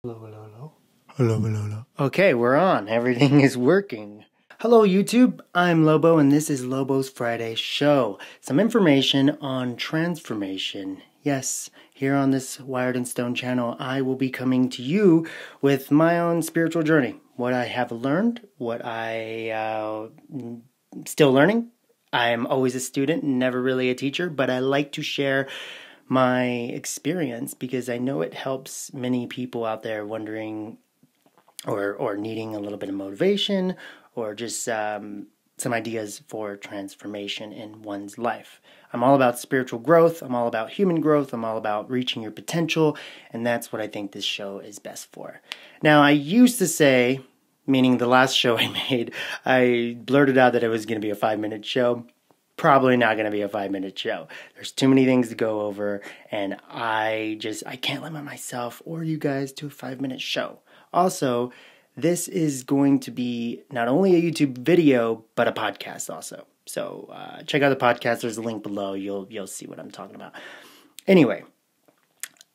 Hello, hello, hello. Hello, hello, hello. Okay, we're on. Everything is working. Hello, YouTube. I'm Lobo, and this is Lobo's Friday Show. Some information on transformation. Yes, here on this Wired in Stone channel, I will be coming to you with my own spiritual journey. What I have learned, what I still learning. I'm always a student, never really a teacher, but I like to share my experience because I know it helps many people out there wondering or needing a little bit of motivation or just some ideas for transformation in one's life. I'm all about spiritual growth. I'm all about human growth. I'm all about reaching your potential, and that's what I think this show is best for. Now, I used to say, meaning the last show I made, I blurted out that it was going to be a 5-minute show. Probably not going to be a 5-minute show. There's too many things to go over, and I can't limit myself or you guys to a 5-minute show. Also, this is going to be not only a YouTube video, but a podcast also. So check out the podcast. There's a link below. You'll see what I'm talking about. Anyway,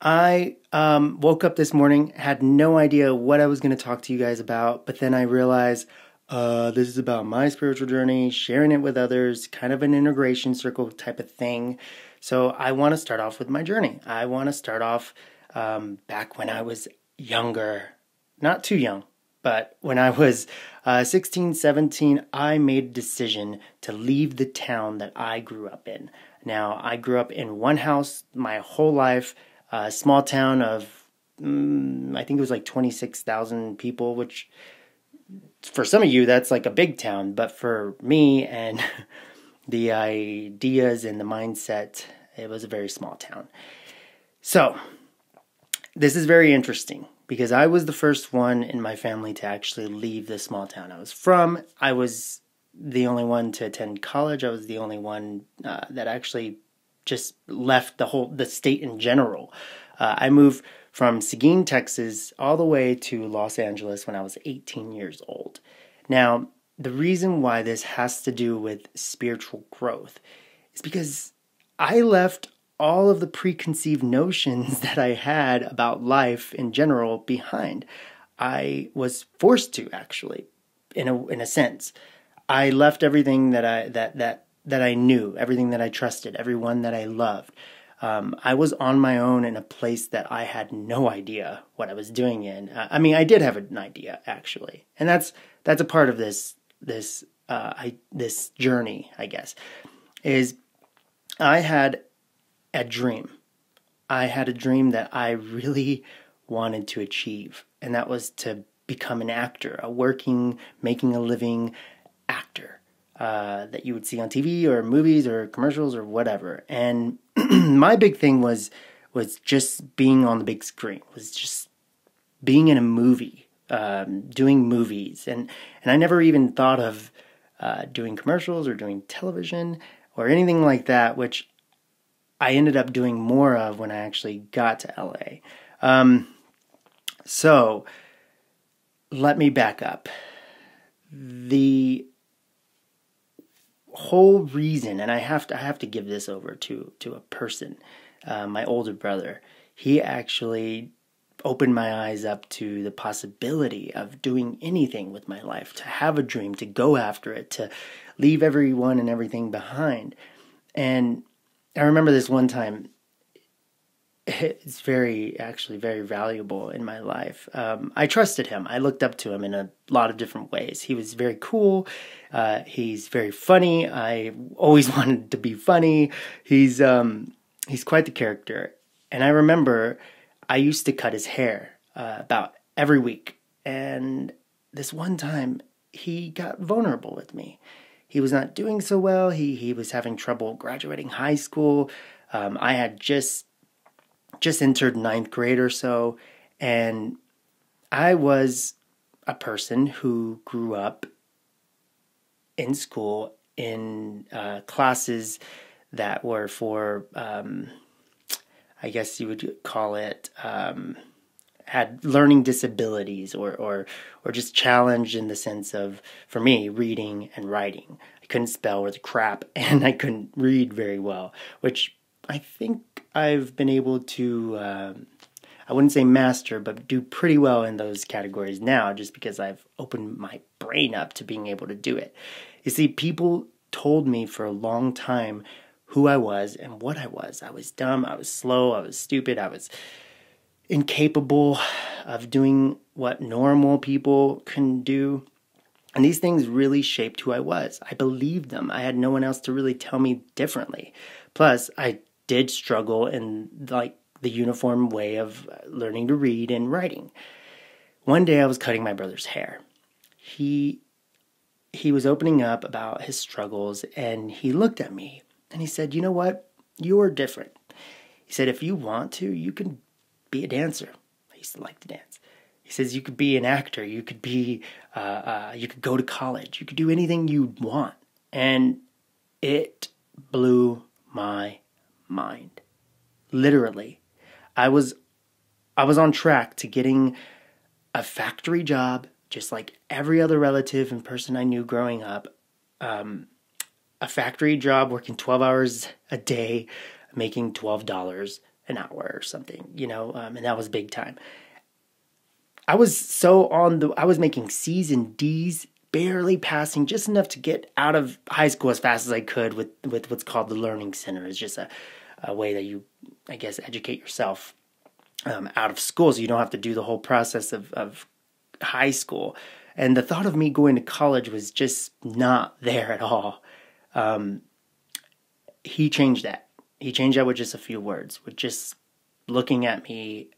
I woke up this morning, had no idea what I was going to talk to you guys about, but then I realized this is about my spiritual journey, sharing it with others, kind of an integration circle type of thing. So I want to start off with my journey. I want to start off back when I was younger, not too young, but when I was 16, 17, I made a decision to leave the town that I grew up in. Now, I grew up in one house my whole life, a small town of, I think it was like 26,000 people, which for some of you, that's like a big town, but for me and the ideas and the mindset, it was a very small town. So, this is very interesting because I was the first one in my family to actually leave the small town I was from. I was the only one to attend college. I was the only one that actually just left the state in general. I moved from Seguin, Texas, all the way to Los Angeles when I was 18 years old. Now, the reason why this has to do with spiritual growth is because I left all of the preconceived notions that I had about life in general behind. I was forced to, actually, in a sense. I left everything that I knew, everything that I trusted, everyone that I loved. I was on my own in a place that I had no idea what I was doing in. I mean, I did have an idea, actually, and that's a part of this journey, I guess. Is I had a dream. I had a dream that I really wanted to achieve, and that was to become an actor, a working, making a living actor. That you would see on TV or movies or commercials or whatever. And my big thing was just being on the big screen, was just being in a movie, doing movies. And I never even thought of doing commercials or doing television or anything like that, which I ended up doing more of when I actually got to LA. So let me back up. The whole reason, and I have to give this over to a person, my older brother. He actually opened my eyes up to the possibility of doing anything with my life, to have a dream, to go after it, to leave everyone and everything behind. And I remember this one time. It's very valuable in my life. I trusted him. I looked up to him in a lot of different ways. He was very cool. He's very funny. I always wanted to be funny. He's quite the character. And I remember I used to cut his hair about every week. And this one time, he got vulnerable with me. He was not doing so well. He was having trouble graduating high school. I had just entered 9th grade or so, and I was a person who grew up in school in classes that were for, I guess you would call it, had learning disabilities or just challenged in the sense of, for me, reading and writing. I couldn't spell worth crap, and I couldn't read very well, which I think I've been able to, I wouldn't say master, but do pretty well in those categories now, just because I've opened my brain up to being able to do it. You see, people told me for a long time who I was and what I was. I was dumb, I was slow, I was stupid, I was incapable of doing what normal people can do. And these things really shaped who I was. I believed them. I had no one else to really tell me differently. Plus, I did struggle in like the uniform way of learning to read and writing. One day I was cutting my brother's hair. He was opening up about his struggles, and he looked at me and he said, "You know what? You're different." He said, "If you want to, you can be a dancer." I used to like to dance. He says, "You could be an actor. You could be, you could go to college. You could do anything you want." And it blew my mind. Literally, I was on track to getting a factory job, just like every other relative and person I knew growing up. A factory job, working 12 hours a day, making $12 an hour or something, and that was big time. I was making C's and D's, barely passing, just enough to get out of high school as fast as I could with what's called the Learning Center. It's just a way that you, I guess, educate yourself out of school, so you don't have to do the whole process of high school. And the thought of me going to college was just not there at all. He changed that. He changed that with just a few words, with just looking at me,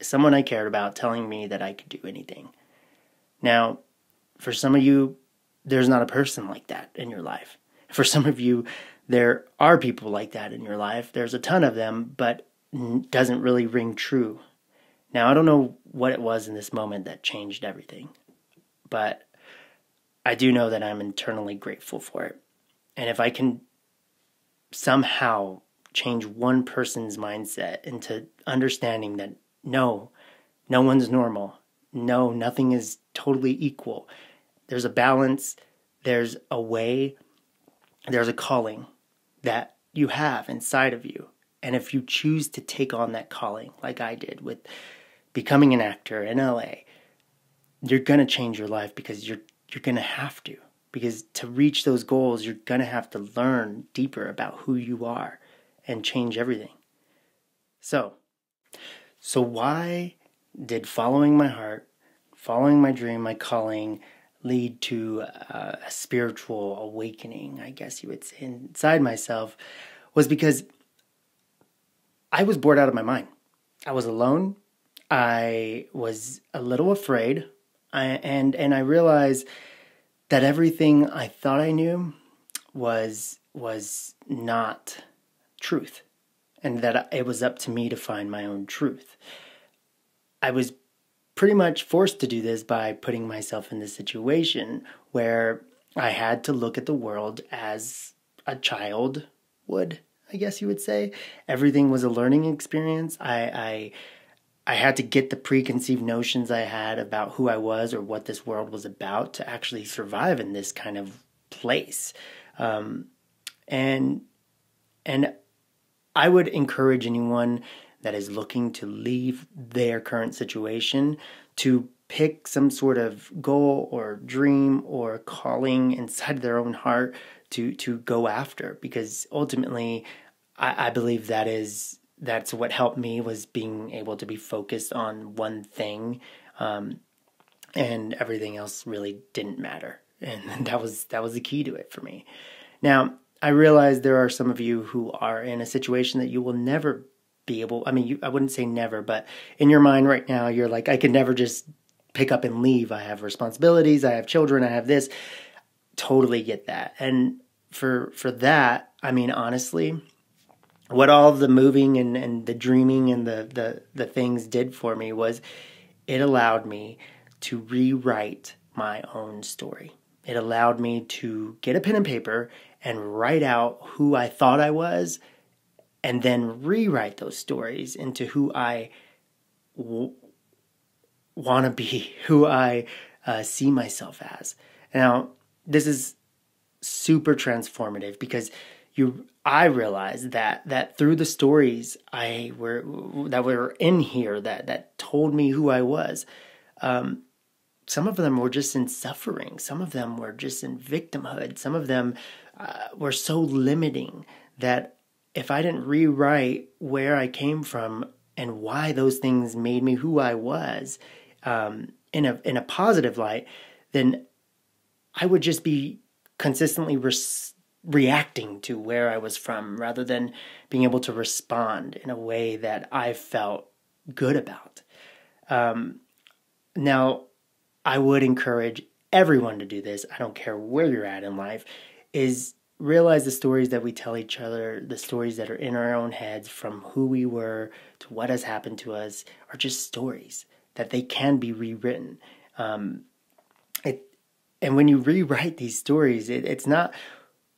someone I cared about, telling me that I could do anything. Now, for some of you, there's not a person like that in your life. For some of you, there are people like that in your life. There's a ton of them, but doesn't really ring true. Now, I don't know what it was in this moment that changed everything, but I do know that I'm internally grateful for it. And if I can somehow change one person's mindset into understanding that no one's normal. No, nothing is totally equal. There's a balance. There's a way. There's a calling that you have inside of you. And if you choose to take on that calling, like I did with becoming an actor in LA, you're going to change your life because you're going to have to. Because to reach those goals, you're going to have to learn deeper about who you are and change everything. So why did following my heart, following my dream, my calling, lead to a spiritual awakening, I guess you would say, inside myself? Was because I was bored out of my mind. I was alone. I was a little afraid. And I realized that everything I thought I knew was not truth, and that it was up to me to find my own truth. I was pretty much forced to do this by putting myself in this situation where I had to look at the world as a child would, I guess you would say. Everything was a learning experience. I had to get the preconceived notions I had about who I was or what this world was about to actually survive in this kind of place. And I would encourage anyone that is looking to leave their current situation to pick some sort of goal or dream or calling inside their own heart to go after, because ultimately I believe that's what helped me, was being able to be focused on one thing, and everything else really didn't matter. And that was the key to it for me. Now, I realize there are some of you who are in a situation that you will never be able, I wouldn't say never, but in your mind right now, you're like, I can never just pick up and leave. I have responsibilities, I have children, I have this. Totally get that. And for that, honestly, what all of the moving and the dreaming and the things did for me was it allowed me to rewrite my own story. It allowed me to get a pen and paper and write out who I thought I was, and then rewrite those stories into who I want to be, who I see myself as. Now, this is super transformative because I realized that through the stories that were in here that told me who I was, some of them were just in suffering. Some of them were just in victimhood. Some of them were so limiting that if I didn't rewrite where I came from and why those things made me who I was, in a positive light, then I would just be consistently reacting to where I was from rather than being able to respond in a way that I felt good about. Now, I would encourage everyone to do this. I don't care where you're at in life, is realize the stories that we tell each other, the stories that are in our own heads from who we were to what has happened to us are just stories that they can be rewritten. And when you rewrite these stories, it's not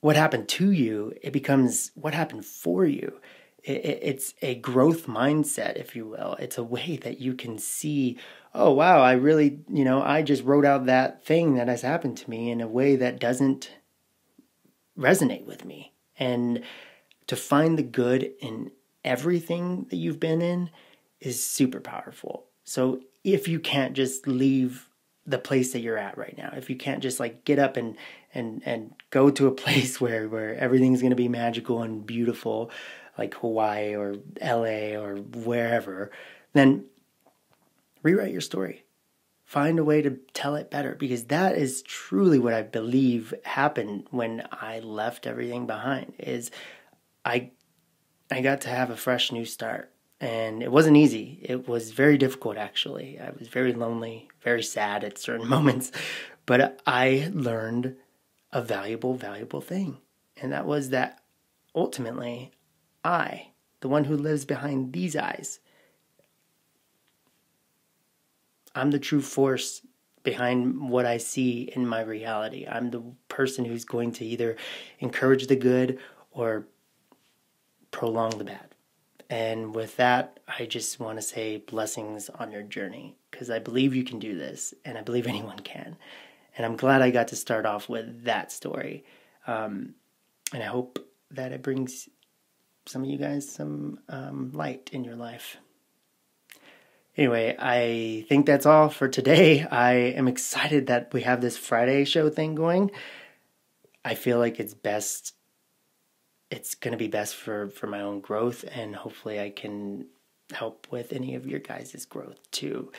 what happened to you, it becomes what happened for you. It's a growth mindset, if you will. It's a way that you can see, oh, wow, I really, I just wrote out that thing that has happened to me in a way that doesn't resonate with me. And to find the good in everything that you've been in is super powerful. So if you can't just leave the place that you're at right now, if you can't just like get up and go to a place where everything's going to be magical and beautiful, like Hawaii or LA or wherever, then rewrite your story. Find a way to tell it better, because that is truly what I believe happened when I left everything behind. Is I got to have a fresh new start. And it wasn't easy. It was very difficult, actually. I was very lonely, very sad at certain moments. But I learned a valuable thing. And that was that ultimately, I, the one who lives behind these eyes, I'm the true force behind what I see in my reality. I'm the person who's going to either encourage the good or prolong the bad. And with that, I just want to say blessings on your journey, because I believe you can do this, and I believe anyone can. And I'm glad I got to start off with that story. And I hope that it brings some of you guys some light in your life. Anyway, I think that's all for today. I am excited that we have this Friday show thing going. I feel like it's going to be best for my own growth, and hopefully I can help with any of your guys' growth too.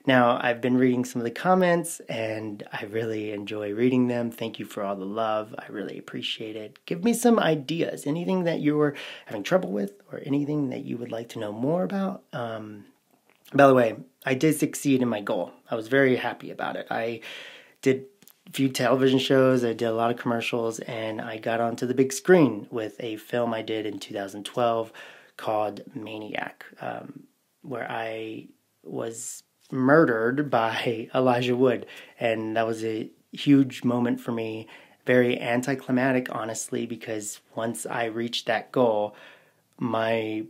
Now, I've been reading some of the comments, and I really enjoy reading them. Thank you for all the love. I really appreciate it. Give me some ideas, anything that you're having trouble with or anything that you would like to know more about. By the way, I did succeed in my goal. I was very happy about it. I did a few television shows, I did a lot of commercials, and I got onto the big screen with a film I did in 2012 called Maniac, where I was murdered by Elijah Wood, and that was a huge moment for me. Very anticlimactic, honestly, because once I reached that goal, my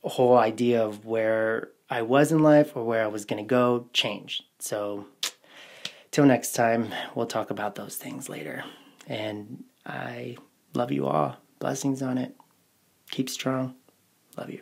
whole idea of where I was in life or where I was going to go changed. So till next time, we'll talk about those things later. And I love you all. Blessings on it. Keep strong. Love you.